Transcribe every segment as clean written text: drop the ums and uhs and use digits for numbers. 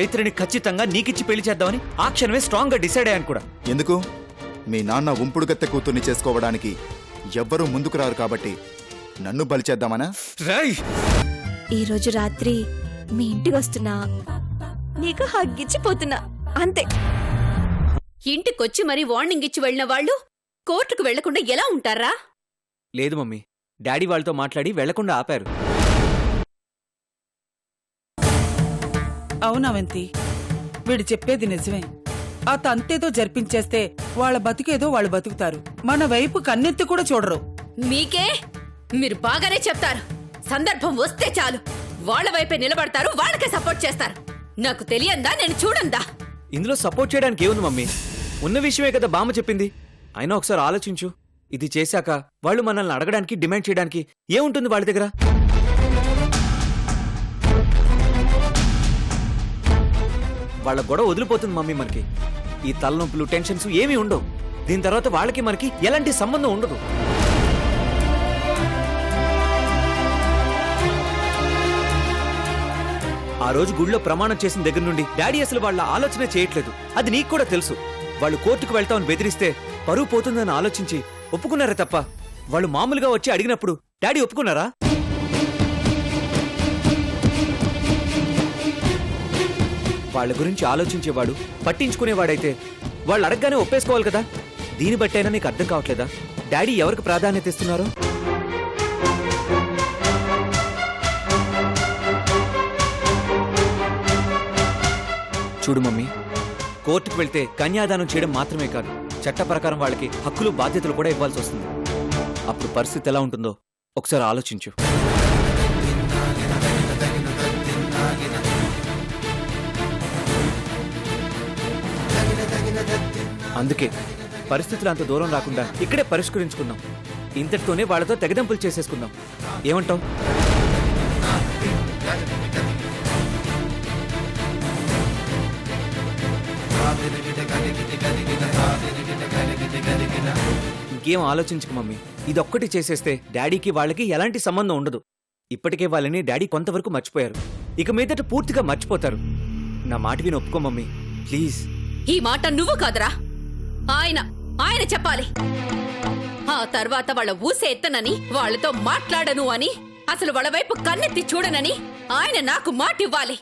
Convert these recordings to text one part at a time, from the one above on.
చైత్రని ఖచ్చితంగా నీకిచ్చి పెళ్లి చేద్దామని ఆ క్షణమే స్ట్రాంగ్ గా డిసైడ్ అయ్యాను కూడా. ఎందుకు? మీ నాన్న ఉంపుడు గత్తె కూతుర్ని చేసుకోవడానికి ఎవ్వరూ ముందుకు రారు కాబట్టి నన్ను బలి చేద్దామనా? ఈ రోజు రాత్రి మీ ఇంటికి వస్తున్నా, నీకు హగ్గిచ్చిపోతున్నా అంతే. ఇంటికొచ్చి మరీ వార్నింగ్ ఇచ్చి వెళ్లిన వాళ్ళు కోర్టుకు వెళ్లకుండా ఎలా ఉంటారా? లేదు మమ్మీ, డాడీ వాళ్ళతో మాట్లాడి వెళ్లకుండా ఆపారు. అవునవంతి, వీడు చెప్పేది నిజమే. ఆ తంతేదో జరిపించేస్తే వాళ్ళ బతుకేదో వాళ్ళు బతుకుతారు. మన వైపు కన్నెత్తి కూడా చూడరు. మీకే మీరు బాగానే చెప్తారు. సందర్భం వస్తే చాలు వాళ్ళ వైపే నిలబడతారు, వాళ్ళకే సపోర్ట్ చేస్తారు. నాకు తెలియందా, నేను చూడందా? ఇందులో సపోర్ట్ చేయడానికి ఏముంది మమ్మీ? ఉన్న విషయమే కదా బామ్మ చెప్పింది. అయినా ఒకసారి ఆలోచించు, ఇది చేశాక వాళ్ళు మనల్ని అడగడానికి, డిమాండ్ చేయడానికి ఏముంటుంది వాళ్ళ దగ్గర? వాళ్ళ గొడవ వదిలిపోతుంది మమ్మీ. మనకి ఈ తలనొప్పులు, టెన్షన్స్ ఏమీ ఉండవు. దీని తర్వాత వాళ్ళకి మనకి ఎలాంటి సంబంధం ఉండదు. ఆ రోజు గుడిలో ప్రమాణం చేసిన దగ్గర నుండి డాడీ అసలు వాళ్ళ ఆలోచన చేయట్లేదు. అది నీకు కూడా తెలుసు. వాళ్ళు కోర్టుకు వెళ్తామని బెదిరిస్తే పరువు పోతుందని ఆలోచించి ఒప్పుకున్నారా తప్ప వాళ్ళు మామూలుగా వచ్చి అడిగినప్పుడు డాడీ ఒప్పుకున్నారా? వాళ్ళ గురించి ఆలోచించేవాడు, పట్టించుకునేవాడైతే వాళ్ళు అడగగానే ఒప్పేసుకోవాలి కదా. దీన్ని బట్టైనా నీకు అర్థం కావట్లేదా డాడీ ఎవరికి ప్రాధాన్యత ఇస్తున్నారో? చూడు మమ్మీ, కోర్టుకు వెళ్తే కన్యాదానం చేయడం మాత్రమే కాదు, చట్ట ప్రకారం వాళ్ళకి హక్కులు, బాధ్యతలు కూడా ఇవ్వాల్సి వస్తుంది. అప్పుడు పరిస్థితి ఎలా ఉంటుందో ఒకసారి ఆలోచించు. అందుకే పరిస్థితులు అంత దూరం రాకుండా ఇక్కడే పరిష్కరించుకుందాం. ఇంతటితోనే వాళ్ళతో తెగదెంపులు చేసేసుకుందాం. ఏమంటావ్? ఇంకేం ఆలోచించకు మమ్మీ. ఇదొక్కటి చేసేస్తే డాడీకి వాళ్ళకి ఎలాంటి సంబంధం ఉండదు. ఇప్పటికే వాళ్ళని డాడీ కొంతవరకు మర్చిపోయారు. ఇక మీదట పూర్తిగా మర్చిపోతారు. నా మాట విని ఒప్పుకో మమ్మీ, ప్లీజ్. ఈ మాట నువ్వు కాదురా, ఆయన చెప్పాలి. ఆ తర్వాత వాళ్ళ ఊసే ఎత్తనని, వాళ్ళతో మాట్లాడను అని, అసలు వాళ్ళ వైపు కన్నెత్తి చూడనని ఆయన నాకు మాట ఇవ్వాలి.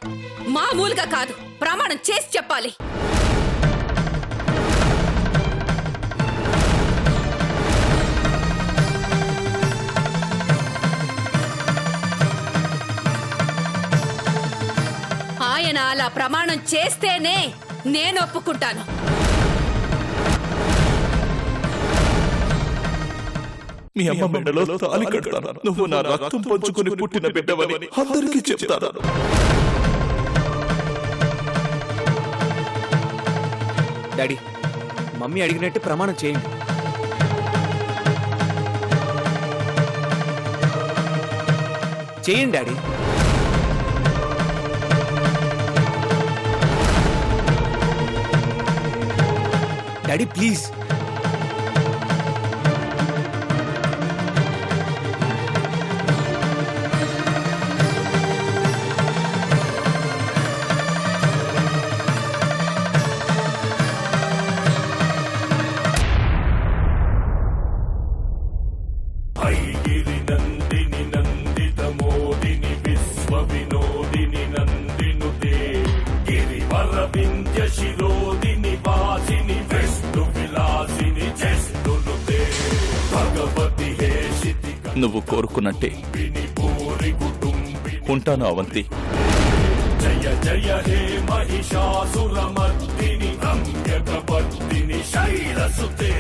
మామూలుగా కాదు, ప్రమాణం చేసి చెప్పాలి. ఆయన అలా ప్రమాణం చేస్తేనే నేను ఒప్పుకుంటాను. మీ అమ్మ మెడలో తాళి కడతాను. నువ్వు నా రక్తం పంచుకొని పుట్టిన బిడ్డవని అందరికీ చెప్తాను. డాడీ, మమ్మీ అడిగినట్టు ప్రమాణం చేయండి. చేయండి డాడీ. Daddy please. నువ్వు కోరుకున్నట్టే ఉంటాను అవంతి. జయ జయ హే మహిషాసురమర్దిని రమ్యకపర్దిని శైలసుతే.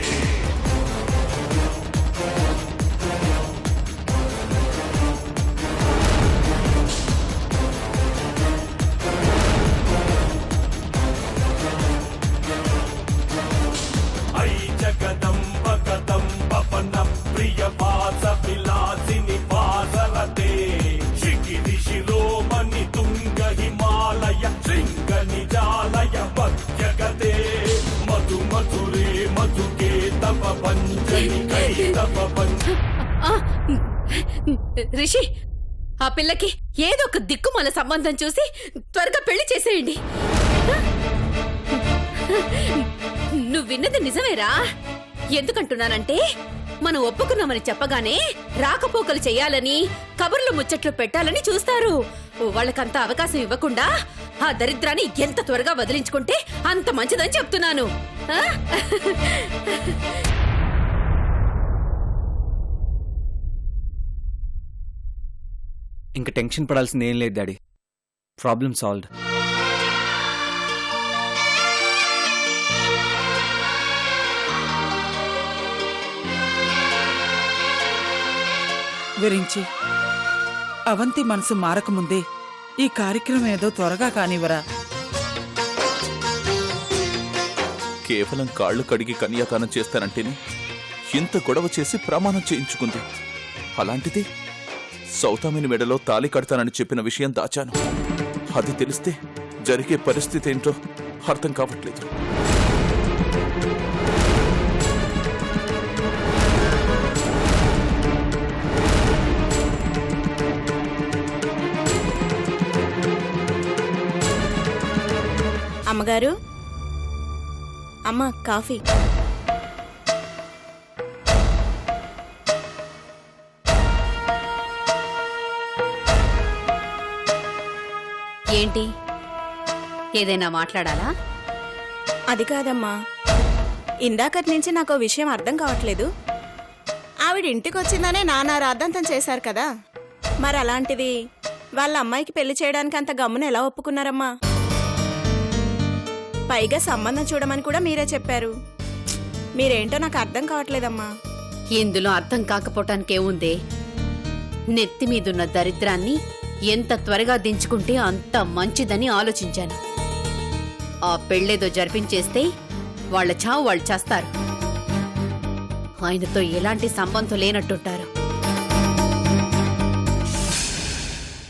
ఐ జగదంబ కదంబ పన ప్రియ వాస విలాసిని వాసరతే. శిఖిరి శిరోమణి తుంగ హిమాలయ శృంగ నిజాలయ మధ్యగతే. మధు మధురే మధుకే తప పంచని కై తప పంచ. రిషి, ఆ పిల్లకి ఏదో ఒక దిక్కుమాల సంబంధం చూసి త్వరగా పెళ్లి చేసేయండి. నువ్వు విన్నది నిజమేరా? ఎందుకంటున్నానంటే మనం ఒప్పుకున్నామని చెప్పగానే రాకపోకలు చెయ్యాలని, కబుర్లు ముచ్చట్లు పెట్టాలని చూస్తారు. వాళ్ళకంత అవకాశం ఇవ్వకుండా ఆ దరిద్రాన్ని ఎంత త్వరగా వదిలించుకుంటే అంత మంచిదని చెప్తున్నాను. ఆ? ఇంక టెన్షన్ పడాల్సింది ఏం లేదు daddy. Problem solved. Virinchi Avanti మనసు మారకముందే ఈ కార్యక్రమం ఏదో త్వరగా కానివ్వరా. కేవలం కాళ్ళు కడిగి కన్యాదానం చేస్తానంటేనే ఇంత గొడవ చేసి ప్రమాణం చేయించుకుంది. అలాంటిది సౌతామిని మెడలో తాళి కడతానని చెప్పిన విషయం దాచాను. అది తెలిస్తే జరిగే పరిస్థితి ఏంటో అర్థం కావట్లేదు. అమ్మగారు, అమ్మ కాఫీ. ఏంటి, ఏదైనా మాట్లాడాలా? అది కాదమ్మా, ఇందాకటి నుంచి నాకు విషయం అర్థం కావట్లేదు. ఆవిడ ఇంటికి వచ్చిందనే నానా రాద్ధాంతం చేశారు కదా, మరి అలాంటిది వాళ్ళ అమ్మాయికి పెళ్లి చేయడానికి అంత గమ్మున ఎలా ఒప్పుకున్నారమ్మా? పైగా సంబంధం చూడమని కూడా మీరే చెప్పారు. మీరేంటో నాకు అర్థం కావట్లేదమ్మా. ఇందులో అర్థం కాకపోవటానికేముందే? నెత్తి మీదున్న దరిద్రాన్ని ఎంత త్వరగా దించుకుంటే అంత మంచిదని ఆలోచించాను. ఆ పెళ్ళేదో జరిపించేస్తే వాళ్ళ చావు వాళ్ళు చేస్తారు. ఆయనతో ఎలాంటి సంబంధం లేనట్టుంటారు.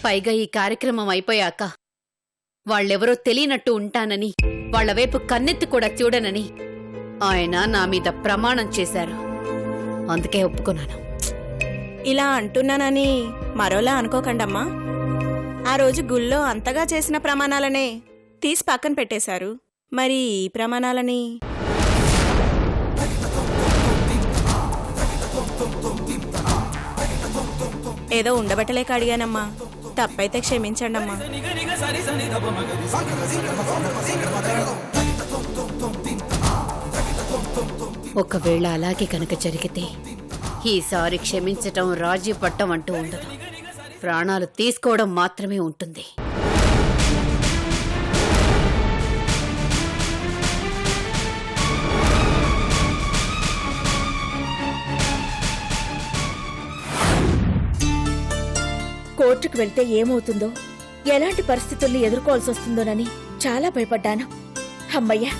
పైగా ఈ కార్యక్రమం అయిపోయాక వాళ్ళెవరో తెలియనట్టు ఉంటానని, వాళ్ల వైపు కన్నెత్తి కూడా చూడనని ఆయన నా మీద ప్రమాణం చేశారు. అందుకే ఒప్పుకున్నాను. ఇలా అంటున్నానని మరోలా అనుకోకండమ్మా. ఆ రోజు గుళ్ళో అంతగా చేసిన ప్రమాణాలనే తీసి పక్కన పెట్టేశారు. మరి ఈ ప్రమాణాలని ఏదో ఉండబట్టలేక అడిగానమ్మా. తప్పైతే క్షమించండమ్మా. ఒకవేళ అలాగే కనుక జరిగితే ఈసారి క్షమించటం, రాజీ పట్టం అంటూ ఉండదు. ప్రాణాలు తీసుకోవడం మాత్రమే ఉంటుంది. కోర్టుకు వెళ్తే ఏమవుతుందో, ఎలాంటి పరిస్థితుల్ని ఎదుర్కోవాల్సి వస్తుందోనని చాలా భయపడ్డాను. అమ్మయ్యా,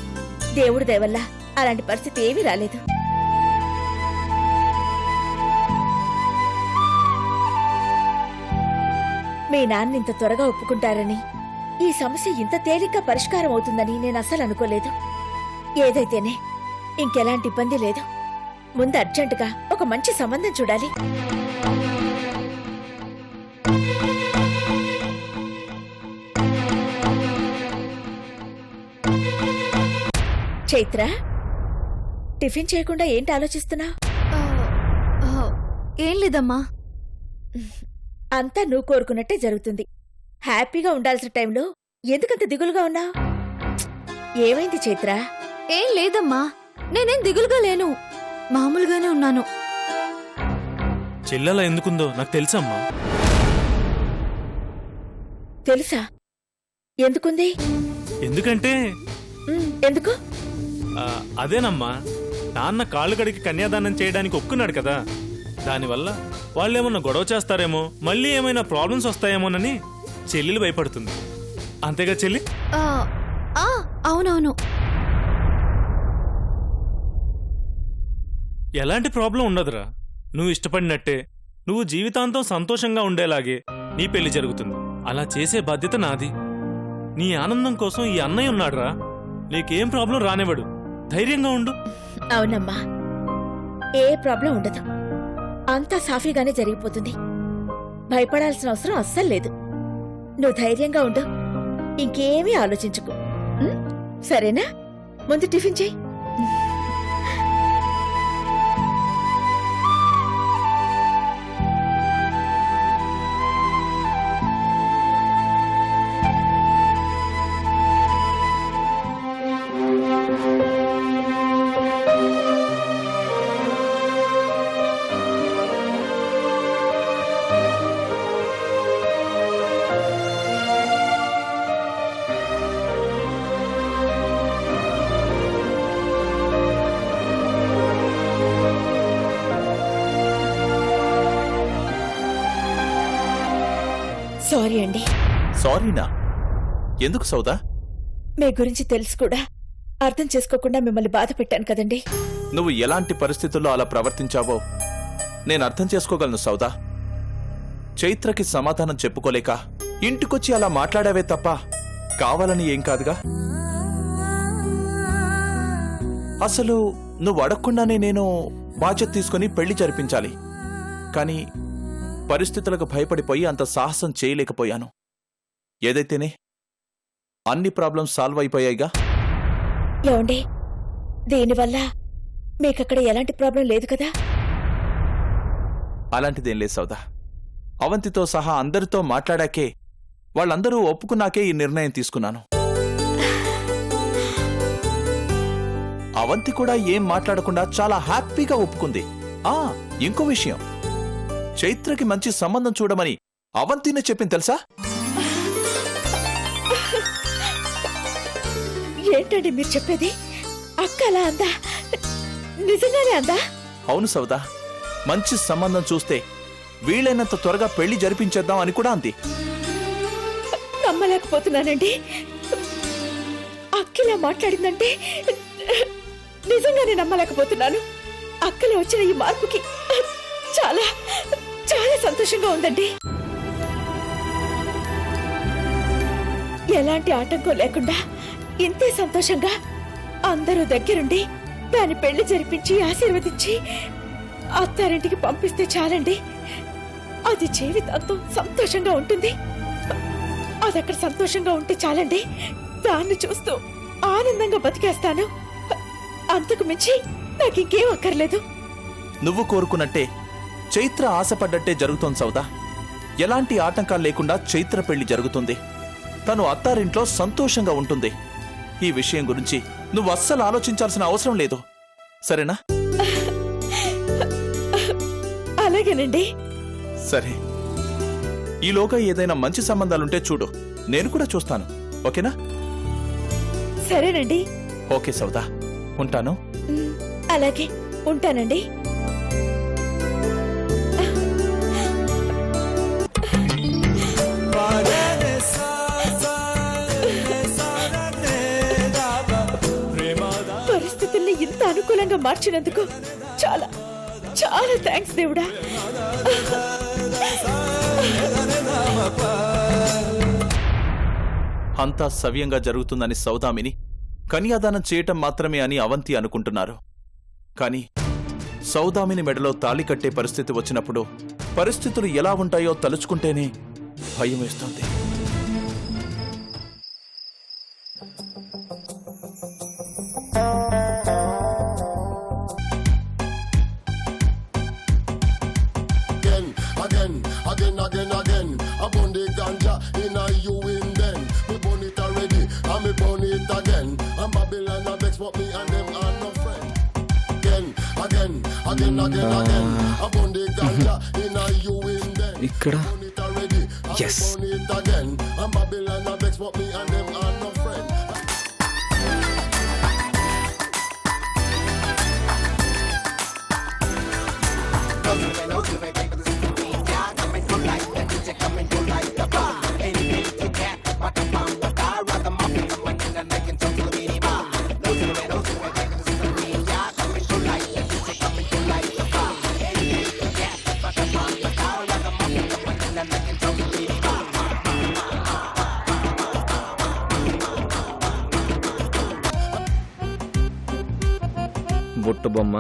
దేవుడి దయ వల్ల అలాంటి పరిస్థితి ఏమీ రాలేదు. మీ నాన్న ఇంత త్వరగా ఒప్పుకుంటారని, ఈ సమస్య ఇంత తేలిగ్గా పరిష్కారం అవుతుందని నేను అసలు అనుకోలేదు. ఏదైతేనే ఇంకెలాంటి ఇబ్బంది లేదు. ముందు అర్జెంటుగా ఒక మంచి సంబంధం చూడాలి. చైత్ర, టిఫిన్ చేయకుండా ఏంటి ఆలోచిస్తున్నా? ఏం లేదమ్మా. అంతా నువ్వు కోరుకున్నట్టే జరుగుతుంది. హ్యాపీగా ఉండాల్సిన టైంలో ఎందుకంత దిగులుగా ఉన్నావు? ఏమైంది చైత్ర? ఏం లేదమ్మా, నేనేం దిగులుగా లేను, మామూలుగానే ఉన్నాను. చెల్లెలా ఎందుకుందో నాకు తెలుసమ్మా. తెలుసా? ఎందుకుంది? ఎందుకంటే ఎందుకు? అదేనమ్మా, నాన్న కాళ్ళు కడిగి కన్యాదానం చేయడానికి ఒప్పుకున్నాడు కదా. దానివల్ల వాళ్ళేమన్నా గొడవ చేస్తారేమో, మళ్ళీ ఏమైనా ప్రాబ్లమ్స్ వస్తాయేమోనని చెల్లెలు భయపడుతుంది. అంతేగా చెల్లి? అవునవును. ఎలాంటి ప్రాబ్లం ఉండదురా. నువ్వు ఇష్టపడినట్టే, నువ్వు జీవితాంతం సంతోషంగా ఉండేలాగే నీ పెళ్లి జరుగుతుంది. అలా చేసే బాధ్యత నాది. నీ ఆనందం కోసం ఈ అన్నయ్య ఉన్నాడురా. నీకేం ప్రాబ్లం రానివ్వడు. ధైర్యంగా ఉండు. అవునమ్మా, ఏ ప్రాబ్లం ఉండదు. అంతా సాఫీగానే జరిగిపోతుంది. భయపడాల్సిన అవసరం అస్సలు లేదు. నువ్వు ధైర్యంగా ఉండు. ఇంకేమీ ఆలోచించుకో ఉం? సరేనా ముందు టిఫిన్ చెయ్యి. సారీ అండి, సారీనా? ఎందుకు సౌదా? మీ గురించి తెలుసు కూడా అర్థం చేసుకోకుండా మిమ్మల్ని బాధ పెట్టాను కదండి. నువ్వు ఎలాంటి పరిస్థితుల్లో అలా ప్రవర్తించావో నేను అర్థం చేసుకోగలను సౌదా. చైత్రకి సమాధానం చెప్పుకోలేక ఇంటికొచ్చి అలా మాట్లాడావే తప్ప కావాలని ఏం కాదుగా. అసలు నువ్వు అడగకుండానే నేను బాధ్యత తీసుకుని పెళ్లి జరిపించాలి. కానీ పరిస్థితులకు భయపడిపోయి అంత సాహసం చేయలేకపోయాను. ఏదైతేనే అన్ని ప్రాబ్లమ్స్ సాల్వ్ అయిపోయాయిగా. ఏమండి, దీనివల్ల మీకక్కడ ఎలాంటి ప్రాబ్లం లేదు కదా? అలాంటిదేం లేదు సౌదా. అవంతితో సహా అందరితో మాట్లాడాకే, వాళ్ళందరూ ఒప్పుకున్నాకే ఈ నిర్ణయం తీసుకున్నాను. అవంతి కూడా ఏం మాట్లాడకుండా చాలా హ్యాపీగా ఒప్పుకుంది. ఇంకో విషయం, చైత్రకి మంచి సంబంధం చూడమని అవంతినే చెప్పింది తెలుసా? ఏంటండి మీరు చెప్పేది? అక్క అలా అందా? నిజంగానే అందా? అవును సౌదా, మంచి సంబంధం చూస్తే వీలైనంత త్వరగా పెళ్లి జరిపించేద్దాం అని కూడా అంది. నమ్మలేకపోతున్నానండి. అక్కిలా మాట్లాడిందంటే నిజంగానే నమ్మలేకపోతున్నాను. అక్కలో వచ్చిన ఈ మార్పుకి చాలా చాలా సంతోషంగా ఉందండి. ఎలాంటి ఆటంకం లేకుండా ఇంతే సంతోషంగా అందరూ దగ్గరుండి దాని పెళ్లి జరిపించి ఆశీర్వదించి అత్తారింటికి పంపిస్తే చాలండి. అది జీవితాంతం సంతోషంగా ఉంటుంది. అది అక్కడ సంతోషంగా ఉంటే చాలండి. దాన్ని చూస్తూ ఆనందంగా బతికేస్తాను. అంతకు మించి నాకు ఇంకేం అక్కర్లేదు. నువ్వు కోరుకున్నట్టే చైత్ర ఆశపడ్డట్టే జరుగుతోంది సౌదా. ఎలాంటి ఆటంకాలు లేకుండా చైత్ర పెళ్లి జరుగుతుంది. తను అత్తారింట్లో సంతోషంగా ఉంటుంది. ఈ విషయం గురించి నువ్వు అస్సలు ఆలోచించాల్సిన అవసరం లేదు, సరేనా? అలాగేనండి. సరే, ఈలోగా ఏదైనా మంచి సంబంధాలుంటే చూడు, నేను కూడా చూస్తాను. ఓకేనా? సరేనండి. ఓకే సౌదా, ఉంటాను. అలాగే ఉంటానండి. పరిస్థితుల్ని ఇంత అనుకూలంగా మార్చినందుకు చాలా చాలా థ్యాంక్స్ దేవుడా. అంతా సవ్యంగా జరుగుతుందని సౌదామిని కన్యాదానం చేయటం మాత్రమే అని అవంతి అనుకుంటున్నారు. కాని సౌదామిని మెడలో తాళి కట్టే పరిస్థితి వచ్చినప్పుడు పరిస్థితులు ఎలా ఉంటాయో తలుచుకుంటేనే భయం వేస్తుంది. ఇక్కడ yes. బొట్టు బొమ్మ,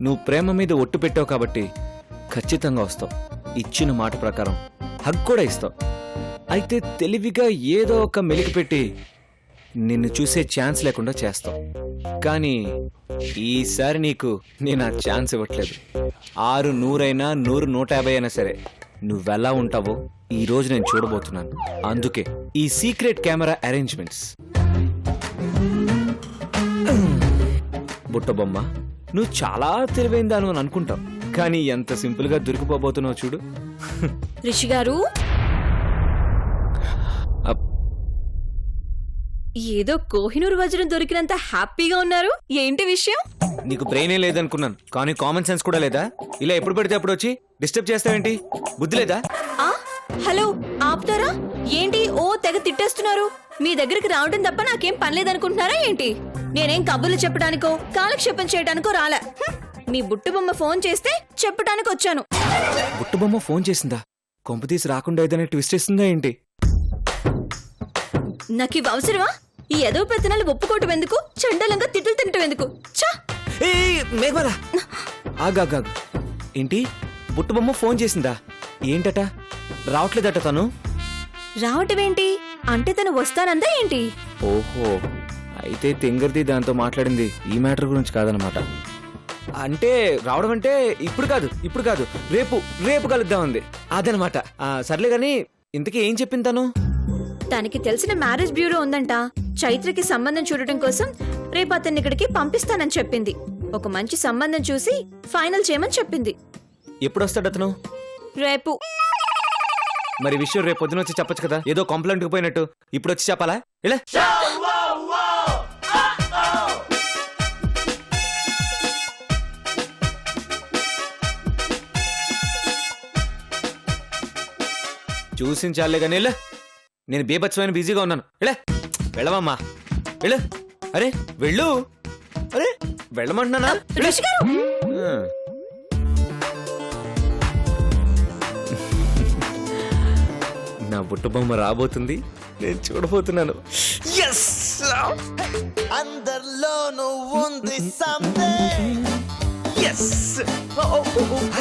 నువ్వు ప్రేమ మీద ఒట్టు పెట్టావు కాబట్టి ఖచ్చితంగా వస్తావు. ఇచ్చిన మాట ప్రకారం హగ్ కూడా ఇస్తావు. అయితే తెలివిగా ఏదో ఒక మెలికి పెట్టి నిన్ను చూసే ఛాన్స్ లేకుండా చేస్తాం. కానీ ఈసారి నీకు నేను ఆ ఛాన్స్ ఇవ్వట్లేదు. 6 100 100 150 అయినా సరే నువ్వెలా ఉంటావో ఈ రోజు నేను చూడబోతున్నాను. అందుకే ఈ సీక్రెట్ కెమెరా అరేంజ్మెంట్స్. బుట్టబొమ్మ, నువ్వు చాలా తెలివైందాను అని అనుకుంటావు, కానీ ఎంత సింపుల్ గా దొరికిపోబోతున్నావు చూడు. రిషి గారు, ఏదో కోహినూర్ వజ్రం దొరికినంత హ్యాపీగా ఉన్నారు. ఏంటి విషయం? నీకు బ్రెయినే లేదనుకున్నాను, కానీ కామన్ సెన్స్ కూడా లేదా? ఇలా ఎప్పుడు పడితే అప్పుడు వచ్చి డిస్టర్బ్ చేస్తావేంటి? బుద్ధి లేదా? ఆ హలో, ఆపుతారా ఏంటి? ఓ తెగ తిట్టేస్తున్నారు. మీ దగ్గరికి రావడం తప్ప నాకేం పనిలేదనుకుంటున్నారా ఏంటి? నేనేం కబుర్లు చెప్పడానికో కాలక్షేపం చేయడానికో రాలే. మీ బుట్టుబొమ్మ ఫోన్ చేస్తే చెప్పడానికి వచ్చాను. బుట్టబొమ్మ ఫోన్ చేసిందా? కొంపతీసి రాకుండా ఏదైనా ట్విస్ట్ ఇస్తుందా ఏంటి? నాకు ఇవి అవసరమా? ఈ ఎదో పెత్తనాలు ఒప్పుకోవటం ఎందుకు? చండలంగా తిట్టులు తినటం ఎందుకు? ఛా! మేఘమాల, ఆగాగా. ఏంటి, బుట్టబొమ్మ ఫోన్ చేసిందా? ఏంటట? రావట్లేదట తను? రావటం ఏంటి అంటే తను వస్తానందా ఏంటి? ఓహో, అయితే తెంగర్ది దాంతో మాట్లాడింది ఈ మ్యాటర్ గురించి కాదనమాట. అంటే రావడం అంటే ఇప్పుడు కాదు రేపు కలుద్దామంది అదనమాట. సర్లే గాని ఇంతకీ ఏం చెప్పింది తను? తనకి తెలిసిన మ్యారేజ్ బ్యూరో ఉందంట. చైత్రకి సంబంధం చూడటం కోసం రేపు అతన్ని ఇక్కడికి పంపిస్తానని చెప్పింది. ఒక మంచి సంబంధం చూసి ఫైనల్ చేయమని చెప్పింది. ఎప్పుడు వస్తాడు అతను? రేపు. మరి విషయం రేపు పొద్దున వచ్చి చెప్పొచ్చు కదా, ఏదో కంప్లైంట్ పోయినట్టు. ఇప్పుడు వచ్చి చెప్పాలా? ఇలా చూసించాలే కానీ ఇలా నేను బీభత్సమైన బిజీగా ఉన్నాను. ఇలా వెళ్ళమమ్మా, వెళ్ళు. అరే వెళ్ళు, అరే వెళ్ళమంటున్నానా? నా బుట్టబొమ్మ రాబోతుంది, నేను చూడబోతున్నాను. అందరిలోనూ ఉంది something.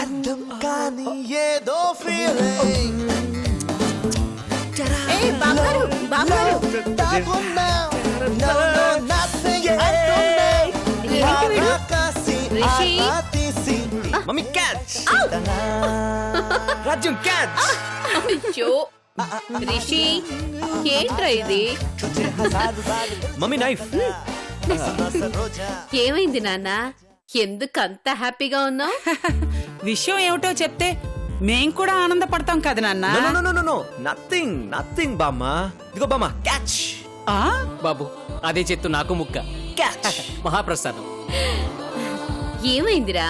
అర్థం కాని ఏదో feeling. దాగున్నా, no, nothing అంటున్నా. ఆకాశి, ఆకాశి. మమ్మీ క్యాచ్, రాజ్యం క్యాచ్. అయ్యో రిషి, ఏంట్రా ఇది? Mummy knife. ఏమైంది నాన్న? ఎందుకంత హ్యాపీగా ఉన్నావు? విషయం ఏమిటో చెప్తే మేం కూడా ఆనందపడతాం కదా నాన్న. నథింగ్ బామ్మా. ఇదిగో బామ్మా క్యాచ్. ఆ? బాబు అదే చెట్టు నాకు ముక్క. క్యాచ్. మహాప్రసాదం. ఏమైందిరా?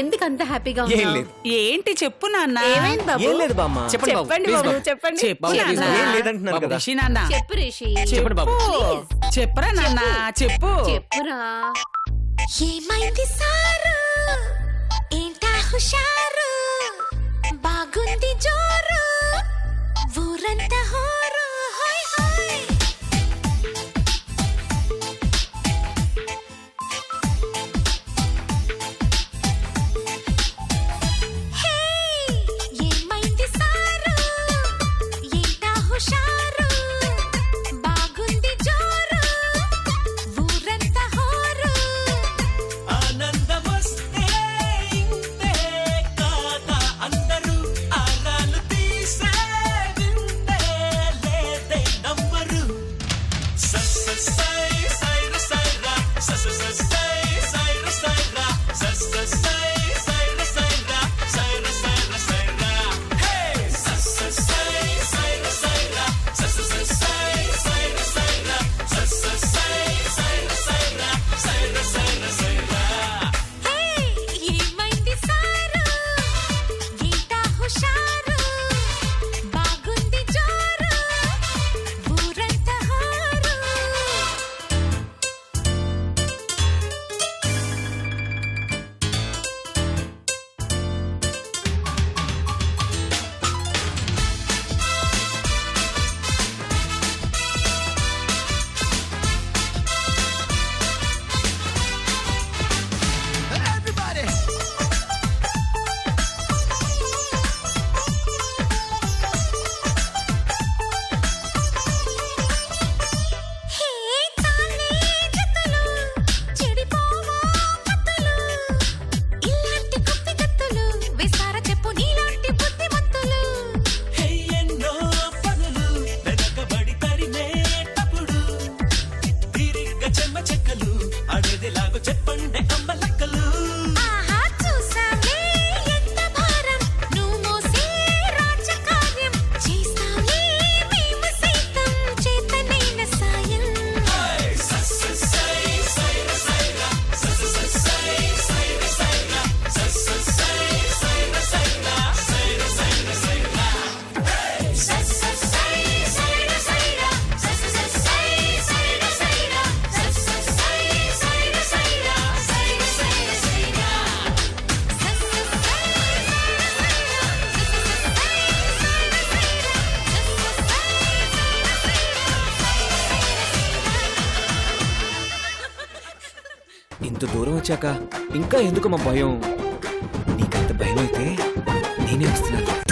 ఎందుకంత హ్యాపీగా ఏం ఉన్నావు? లేదు, ఏంటి చెప్పు నాన్న. ఏమైంది బాబు? ఏం లేదు బామ్మా. చెప్పండి బాబు, చెప్పండి ప్లీజ్ బాబు, బాబు. చెప్పండి. చెప్పు బాబు, నాన్న. ఏం లేదంటున్నాను బాబు, కదా. రిషి నాన్న, చెప్పు రిషి, చెప్పండి బాబు. చెప్పరా నాన్న, చెప్పు. చెప్పురా. ఏమైంది సారు? ఏంటా హుషారు? బాగుంది జోరు, ఊరంతా హోరు. Hi hi. హే, ఏమైంది సారు? ఏంటా హుషారు? బాగుంది జోరు, ఊరంతా హోరు. ఆనందమొస్తే ఇంతే కాదా అందరూ ఆరాలు తీసే వింతే ఇంత దూరం వచ్చాక ఇంకా ఎందుకు మా భయం? నీకంత భయం అయితే నేనే వస్తున్నాను.